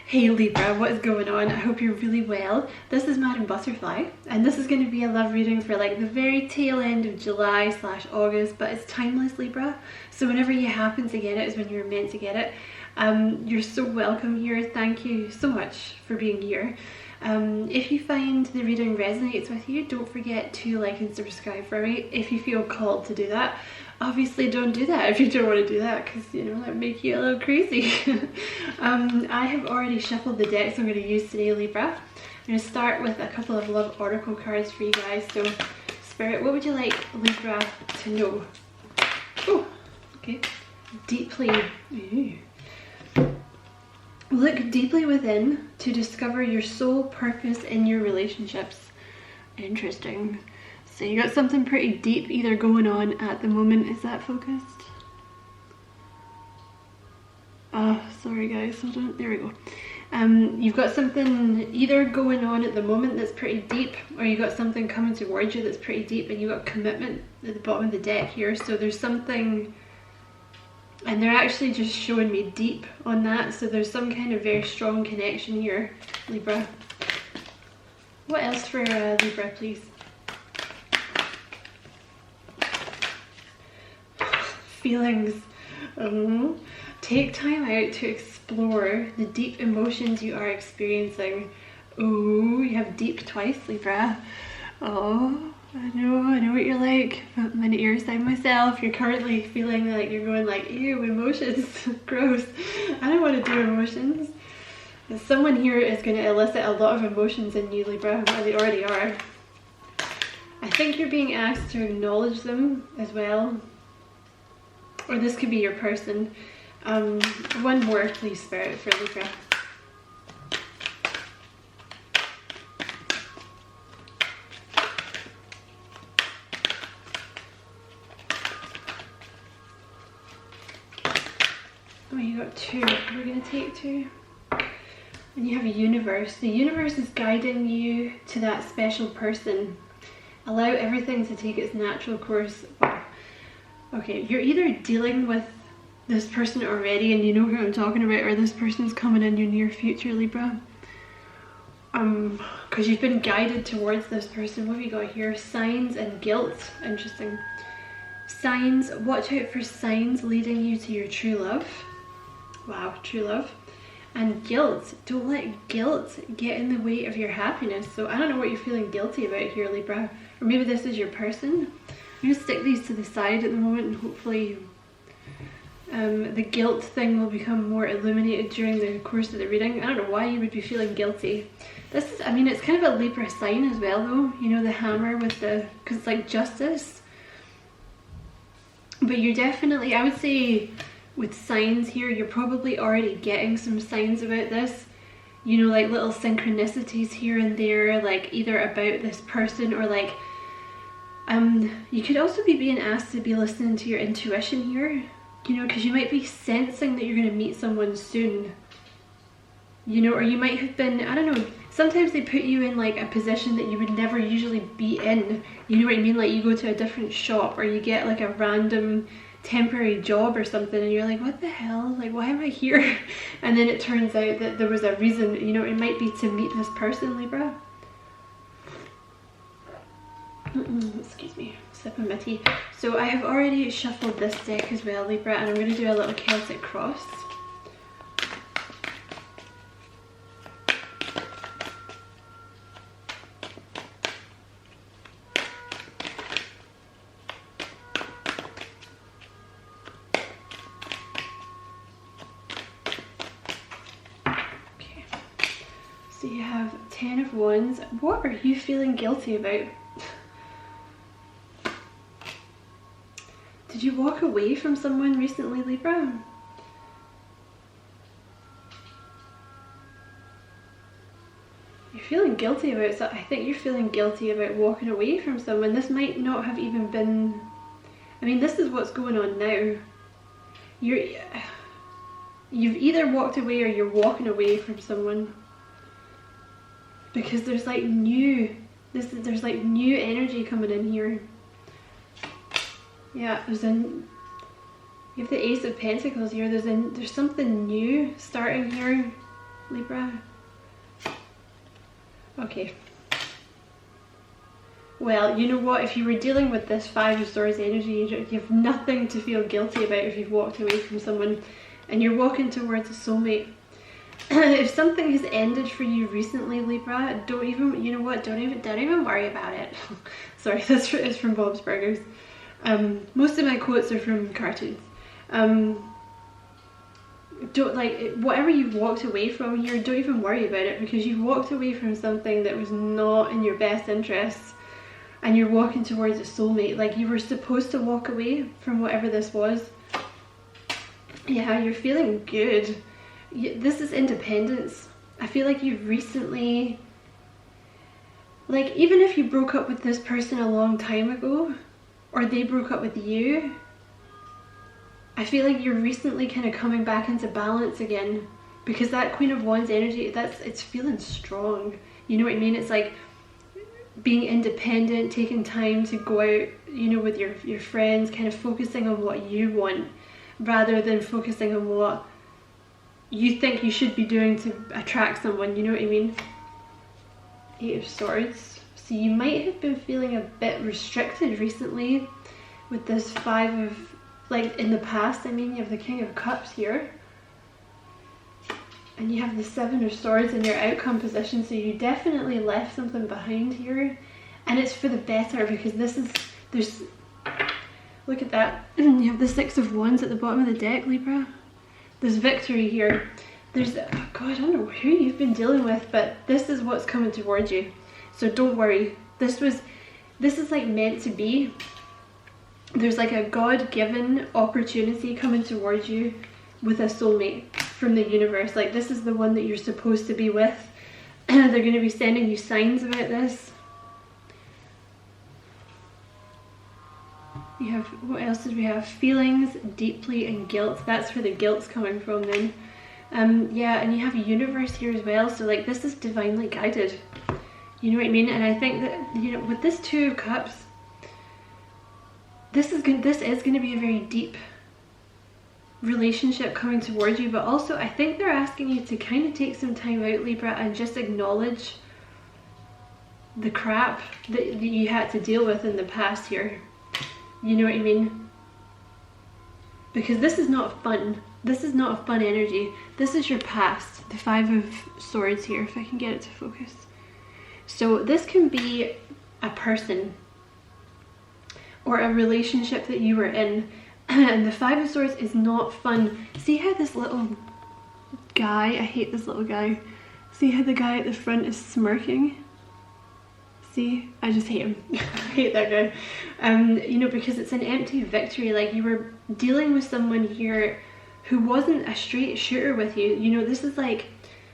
Hey Libra, what is going on? I hope you're really well. This is Madam Butterfly, and this is going to be a love reading for like the very tail end of July / August, but it's timeless, Libra. So whenever you happen to get it is when you're meant to get it. You're so welcome here. Thank you so much for being here. If you find the reading resonates with you, don't forget to like and subscribe for me if you feel called to do that. Obviously don't do that if you don't want to do that, because you know that would make you a little crazy. I have already shuffled the decks I'm going to use today, Libra. I'm going to start with a couple of love oracle cards for you guys. So Spirit, what would you like Libra to know? Oh, okay. Deeply. Ooh. Look deeply within to discover your sole purpose in your relationships. Interesting. So you got something pretty deep either going on at the moment. Is that focused? Oh, sorry guys, hold on. There we go. You've got something either going on at the moment that's pretty deep, or you got something coming towards you that's pretty deep, and you got commitment at the bottom of the deck here. So there's something, and they're actually just showing me deep on that. So there's some kind of very strong connection here, Libra. What else for Libra, please? Feelings. Take time out to explore the deep emotions you are experiencing. Oh, you have deep twice, Libra. Oh, I know what you're like. I'm gonna ear sign myself. You're currently feeling like you're going like, ew, emotions, gross. I don't want to do emotions. Someone here is going to elicit a lot of emotions in you, Libra, or they already are. I think you're being asked to acknowledge them as well. Or this could be your person. One more, please, Spirit, for Libra. Oh, you got two. We're going to take two. And you have a universe. The universe is guiding you to that special person. Allow everything to take its natural course. Wow. Okay, you're either dealing with this person already and you know who I'm talking about, or this person's coming in your near future, Libra. Because you've been guided towards this person. What have you got here? Signs and guilt. Interesting. Signs. Watch out for signs leading you to your true love. Wow, true love. And guilt. Don't let guilt get in the way of your happiness. So I don't know what you're feeling guilty about here, Libra. Or maybe this is your person. I'm going to stick these to the side at the moment, and hopefully the guilt thing will become more illuminated during the course of the reading. I don't know why you would be feeling guilty. This is, I mean, it's kind of a Libra sign as well though. You know, the hammer with the, because it's like justice. But you're definitely, I would say with signs here, you're probably already getting some signs about this. You know, like little synchronicities here and there, like either about this person or like, you could also be being asked to be listening to your intuition here, you know, because you might be sensing that you're going to meet someone soon, you know, or you might have been, I don't know, sometimes they put you in like a position that you would never usually be in, you know what I mean, like you go to a different shop or you get like a random temporary job or something and you're like, what the hell, like why am I here? And then it turns out that there was a reason, you know, it might be to meet this person, Libra. Excuse me, sipping my tea. So I have already shuffled this deck as well, Libra, and I'm going to do a little Celtic cross. Okay, so you have 10 of Wands. What are you feeling guilty about? Did you walk away from someone recently, Libra? You're feeling guilty about it. I think you're feeling guilty about walking away from someone. This might not have even been, I mean, this is what's going on now. You've either walked away or you're walking away from someone. Because there's like there's like new energy coming in here. Yeah, you have the Ace of Pentacles here. There's something new starting here. Libra? Okay. Well, you know what? If you were dealing with this Five of Swords energy, you have nothing to feel guilty about if you've walked away from someone and you're walking towards a soulmate. If something has ended for you recently, Libra, don't even, you know what? Don't even worry about it. Sorry, it's from Bob's Burgers. Most of my quotes are from cartoons. Don't, like, whatever you've walked away from here, don't even worry about it, because you've walked away from something that was not in your best interests. And you're walking towards a soulmate. Like, you were supposed to walk away from whatever this was. Yeah, you're feeling good. This is independence. I feel like you've recently, like, even if you broke up with this person a long time ago, or they broke up with you, I feel like you're recently kind of coming back into balance again. Because that Queen of Wands energy, it's feeling strong. You know what I mean? It's like being independent, taking time to go out, you know, with your friends, kind of focusing on what you want rather than focusing on what you think you should be doing to attract someone, you know what I mean? Eight of Swords. So you might have been feeling a bit restricted recently with this Five of, like, in the past, I mean, you have the King of Cups here. And you have the Seven of Swords in your outcome position, so you definitely left something behind here. And it's for the better, because there's, look at that. You have the Six of Wands at the bottom of the deck, Libra. There's victory here. There's, oh God, I don't know who you've been dealing with, but this is what's coming towards you. So don't worry. This is like meant to be. There's like a God-given opportunity coming towards you with a soulmate from the universe. Like, this is the one that you're supposed to be with. They're going to be sending you signs about this. You have, what else did we have? Feelings, deeply, and guilt. That's where the guilt's coming from then. Yeah, and you have a universe here as well. So, like, this is divinely guided. You know what I mean? And I think that, you know, with this Two of Cups, this is going to be a very deep relationship coming towards you, but also I think they're asking you to kind of take some time out, Libra, and just acknowledge the crap that you had to deal with in the past here. You know what I mean? Because this is not fun. This is not a fun energy. This is your past. The Five of Swords here, if I can get it to focus. So this can be a person or a relationship that you were in. And the Five of Swords is not fun. See how this little guy, I hate this little guy. See how the guy at the front is smirking? See, I just hate him. I hate that guy. You know, because it's an empty victory. Like, you were dealing with someone here who wasn't a straight shooter with you. You know, this is like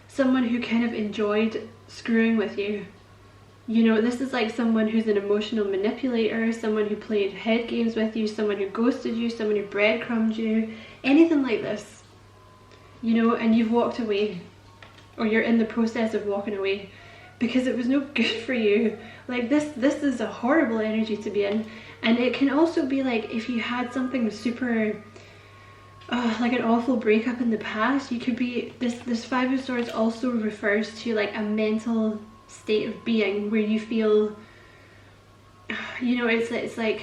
someone who kind of enjoyed screwing with you. You know, this is like someone who's an emotional manipulator, someone who played head games with you, someone who ghosted you, someone who breadcrumbed you, anything like this. You know, and you've walked away, or you're in the process of walking away because it was no good for you. Like, this is a horrible energy to be in. And it can also be like if you had something super, like an awful breakup in the past, you could be, this Five of Swords also refers to like a mental state of being where you feel, you know, it's like,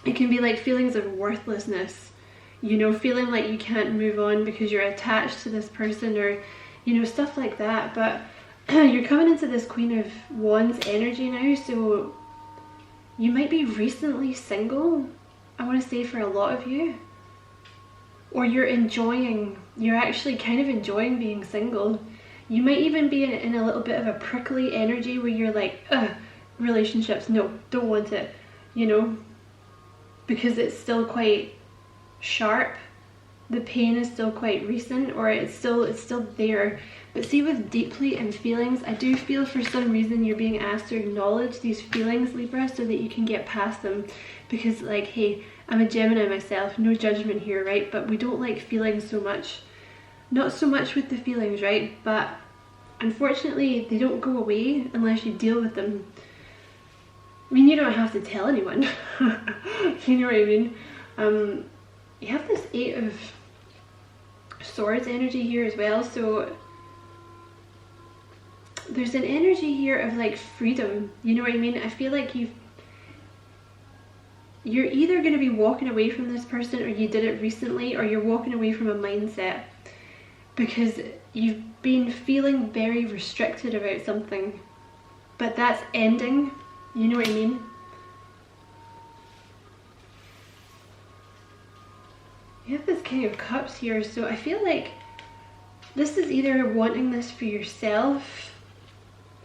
it can be like feelings of worthlessness, you know, feeling like you can't move on because you're attached to this person, or, you know, stuff like that. But you're coming into this Queen of Wands energy now, so you might be recently single, I want to say, for a lot of you. Or you're actually kind of enjoying being single. You might even be in a little bit of a prickly energy where you're like, ugh, relationships, no, don't want it, you know, because it's still quite sharp. The pain is still quite recent, or it's still there. But see, with deeply and feelings, I do feel for some reason you're being asked to acknowledge these feelings, Libra, so that you can get past them. Because, like, hey, I'm a Gemini myself, no judgment here, right? But we don't like feelings so much. Not so much with the feelings, right? But unfortunately, they don't go away unless you deal with them. I mean, you don't have to tell anyone. You know what I mean? You have this Eight of Swords energy here as well. So there's an energy here of like freedom, you know what I mean? I feel like you're either going to be walking away from this person, or you did it recently, or you're walking away from a mindset because you've been feeling very restricted about something, but that's ending, you know what I mean? You have this King of Cups here, so I feel like this is either wanting this for yourself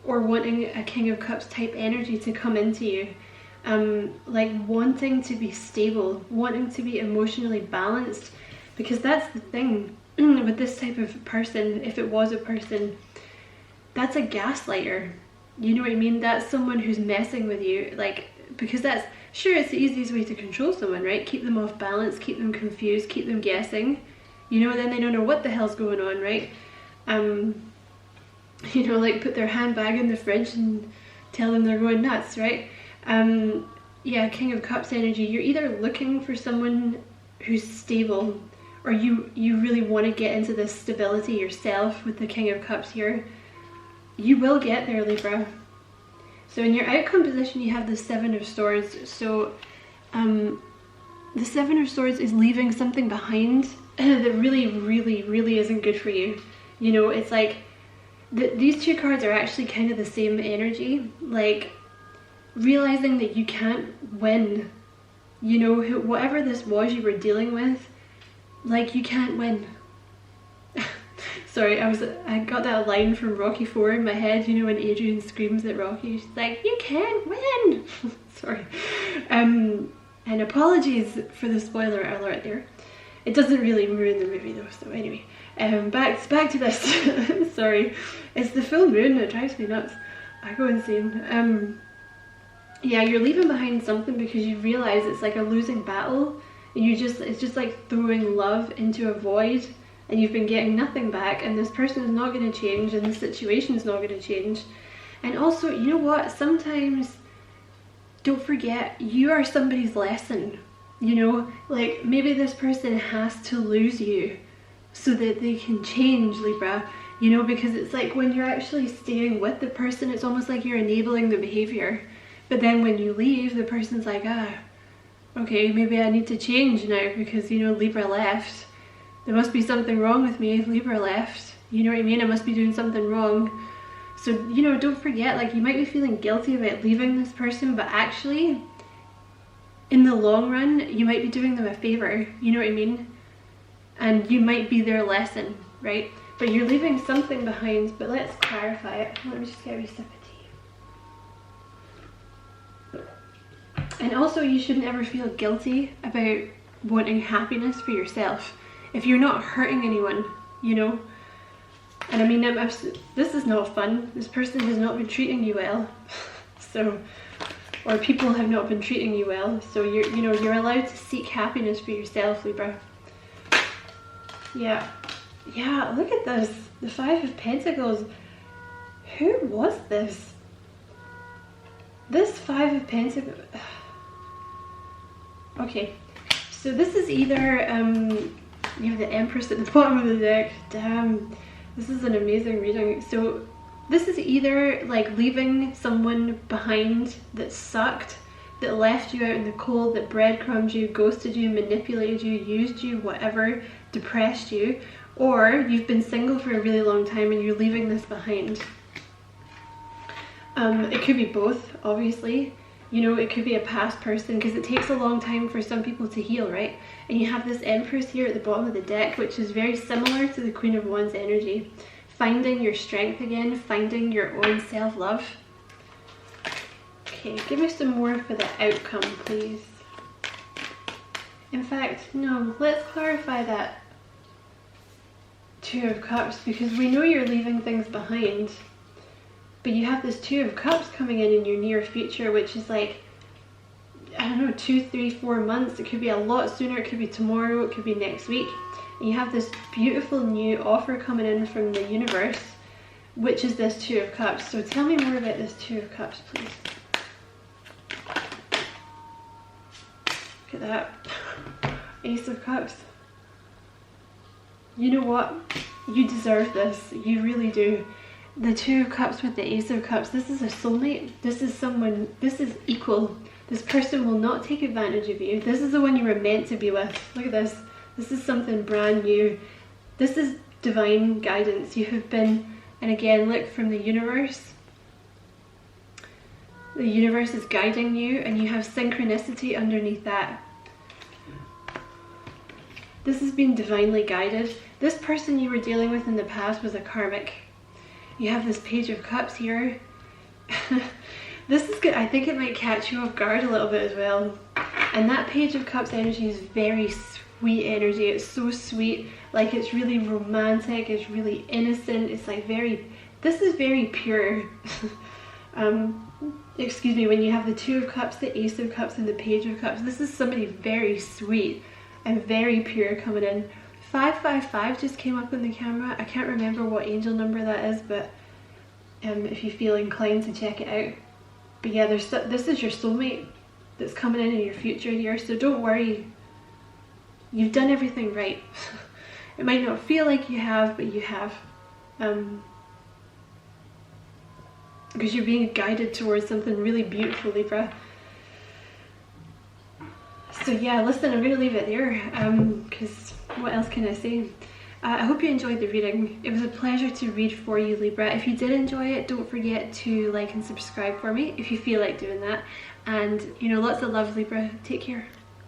or wanting a King of Cups type energy to come into you. Like wanting to be stable, wanting to be emotionally balanced, because that's the thing with this type of person. If it was a person, that's a gaslighter, you know what I mean? That's someone who's messing with you, like, because that's, sure, it's the easiest way to control someone, right? Keep them off balance, keep them confused, keep them guessing, you know, then they don't know what the hell's going on, right? You know, like put their handbag in the fridge and tell them they're going nuts, right? Yeah, King of Cups energy, you're either looking for someone who's stable, or you really want to get into this stability yourself with the King of Cups here. You will get there, Libra. So in your outcome position, you have the Seven of Swords. So the Seven of Swords is leaving something behind that really isn't good for you. You know, it's like these two cards are actually kind of the same energy, like realizing that you can't win, you know, whatever this was you were dealing with, like you can't win. Sorry, I got that line from Rocky 4 in my head, you know, when Adrian screams at Rocky, she's like, you can't win. Sorry. And apologies for the spoiler alert there. It doesn't really ruin the movie though, so anyway. Back to this. Sorry. It's the full moon, it drives me nuts. I go insane. Yeah, you're leaving behind something because you realize it's like a losing battle, and it's just like throwing love into a void, and you've been getting nothing back, and this person is not going to change, and the situation is not going to change. And also, you know what, sometimes don't forget you are somebody's lesson, you know, like maybe this person has to lose you so that they can change, Libra, you know, because it's like when you're actually staying with the person, it's almost like you're enabling the behavior. But then when you leave, the person's like, okay, maybe I need to change now because, you know, Libra left. There must be something wrong with me. Libra left. You know what I mean? I must be doing something wrong. So, you know, don't forget, like, you might be feeling guilty about leaving this person, but actually, in the long run, you might be doing them a favor. You know what I mean? And you might be their lesson, right? But you're leaving something behind. But let's clarify it. Let me just get a wee sip of tea. And also, you shouldn't ever feel guilty about wanting happiness for yourself if you're not hurting anyone, you know. And I mean, this is not fun. This person has not been treating you well, so, or people have not been treating you well. So you're allowed to seek happiness for yourself, Libra. Yeah, look at this, the Five of Pentacles. Who was this? This Five of Pentacles. Okay, so this is either, you have the Empress at the bottom of the deck. Damn, this is an amazing reading. So this is either like leaving someone behind that sucked, that left you out in the cold, that breadcrumbed you, ghosted you, manipulated you, used you, whatever, depressed you, or you've been single for a really long time and you're leaving this behind. It could be both, obviously. You know, it could be a past person, because it takes a long time for some people to heal, right? And you have this Empress here at the bottom of the deck, which is very similar to the Queen of Wands energy. Finding your strength again, finding your own self-love. Okay, give me some more for the outcome, please. In fact, no, let's clarify that Two of Cups, because we know you're leaving things behind. But you have this Two of Cups coming in your near future, which is like, I don't know, 2, 3, 4 months. It could be a lot sooner, it could be tomorrow, it could be next week. And you have this beautiful new offer coming in from the universe, which is this Two of Cups. So tell me more about this Two of Cups, please. Look at that. Ace of Cups. You know what? You deserve this. You really do. the Two of Cups with the Ace of Cups. This is a soulmate. This is someone, this is equal. This person will not take advantage of you. This is the one you were meant to be with. Look at this. This is something brand new. This is divine guidance. You have been, and again, look, from the universe. The universe is guiding you, and you have synchronicity underneath that. This has been divinely guided. This person you were dealing with in the past was a karmic. You have this Page of Cups here. This is good. I think it might catch you off guard a little bit as well. And that Page of Cups energy is very sweet energy. It's so sweet. Like, it's really romantic. It's really innocent. It's like very, this is very pure. Excuse me, when you have the Two of Cups, the Ace of Cups, and the Page of Cups, this is somebody very sweet and very pure coming in. 555 just came up in the camera. I can't remember what angel number that is, but if you feel inclined to check it out. But yeah, this is your soulmate that's coming in your future here, so don't worry. You've done everything right. It might not feel like you have, but you have. Because you're being guided towards something really beautiful, Libra. So yeah, listen, I'm going to leave it there, because what else can I say? I hope you enjoyed the reading. It was a pleasure to read for you, Libra. If you did enjoy it, don't forget to like and subscribe for me if you feel like doing that. And, you know, lots of love, Libra. Take care.